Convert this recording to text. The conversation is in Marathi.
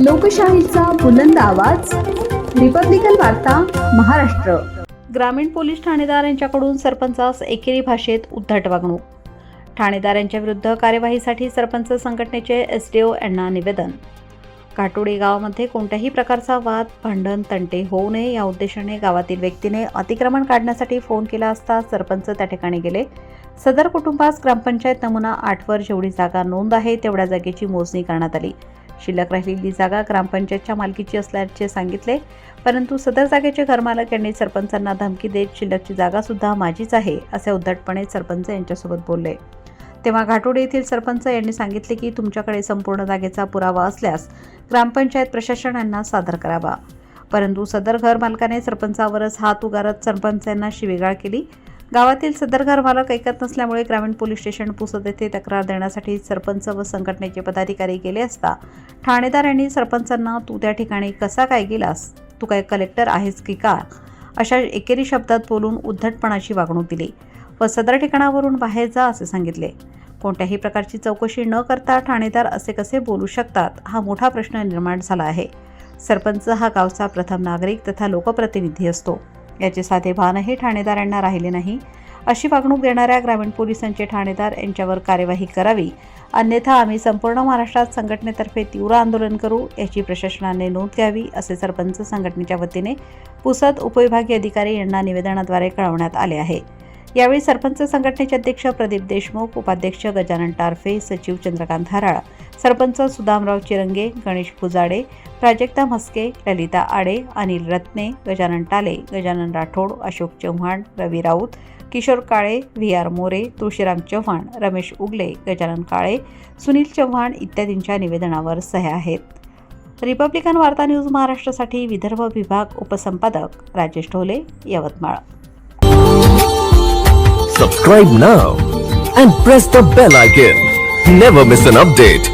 लोकशाहीचा बुलंद आवाज, रिपब्लिकन वार्ता महाराष्ट्र। ग्रामीण पोलीस ठाणेदार यांच्याकडून सरपंचास एकेरी भाषेत उद्धट वागणूक। ठाणेदार यांच्या विरुद्ध कार्यवाहीसाठी सरपंच संघटनेचे एसडीओ यांना निवेदन। काटोडी गावामध्ये कोणत्याही प्रकारचा वाद, भांडण, तंटे होऊ नये या उद्देशाने गावातील व्यक्तीने अतिक्रमण काढण्यासाठी फोन केला असता सरपंच त्या ठिकाणी गेले। सदर कुटुंबास ग्रामपंचायत नमुना 8 वर जेवढी जागा नोंद आहे तेवढ्या जागेची मोजणी करण्यात आली। शिल्लक राहिलेली जागा ग्रामपंचायतच्या मालकीची असल्याचे सांगितले, परंतु सदर जागेचे घरमालक यांनी सरपंचांना धमकी देत शिल्लकची जागा सुद्धा माझीच आहे असे उद्धटपणे सरपंच यांच्यासोबत बोलले। तेव्हा घाटोडी येथील सरपंच यांनी सांगितले की तुमच्याकडे संपूर्ण जागेचा पुरावा असल्यास ग्रामपंचायत प्रशासन यांना सादर करावा, परंतु सदर घर मालकाने सरपंचावरच हात उगारत सरपंचांना शिवीगाळ केली। गावातील सदर घर मालक ऐकत नसल्यामुळे ग्रामीण पोलीस स्टेशन पुसद येथे तक्रार देण्यासाठी सरपंच व संघटनेचे पदाधिकारी गेले असता ठाणेदार यांनी सरपंचांना तू त्या ठिकाणी कसा काय गेलास, तू काय कलेक्टर आहेस की का, अशा एकेरी शब्दात बोलून उद्धटपणाची वागणूक दिली व सदर ठिकाणावरून बाहेर जा असे सांगितले। कोणत्याही प्रकारची चौकशी न करता ठाणेदार असे कसे बोलू शकतात, हा मोठा प्रश्न निर्माण झाला आहे। सरपंच हा गावचा प्रथम नागरिक तथा लोकप्रतिनिधी असतो, याचे साधे भानही ठाणेदारांना राहिले नाही। अशी वागणूक देणाऱ्या ग्रामीण पोलिसांचे ठाणेदार यांच्यावर कार्यवाही करावी, अन्यथा आम्ही संपूर्ण महाराष्ट्रात संघटनेतर्फे तीव्र आंदोलन करू याची प्रशासनाने नोंद घ्यावी असे सरपंच संघटनेच्या वतीने पुसद उपविभागीय अधिकारी यांना निवेदनाद्वारे कळवण्यात आले आहे। यावेळी सरपंच संघटनेचे अध्यक्ष प्रदीप देशमुख, उपाध्यक्ष गजानन टारफे, सचिव चंद्रकांत हराळ, सरपंच सुदामराव चिरंगे, गणेश पुजाडे, प्राजक्ता म्हस्के, ललिता आडे, अनिल रत्ने, गजानन टाले, गजानन राठोड, अशोक चव्हाण, रवी राऊत, किशोर काळे, व्ही.आर. मोरे, तुळशीराम चव्हाण, रमेश उगले, गजानन काळे, सुनील चव्हाण इत्यादींच्या निवेदनावर सह्या आहेत। रिपब्लिकन वार्ता न्यूज महाराष्ट्रासाठी विदर्भ विभाग उपसंपादक Rajesh Dhole, Yavatmal. Subscribe now and press the bell icon. Never miss an update.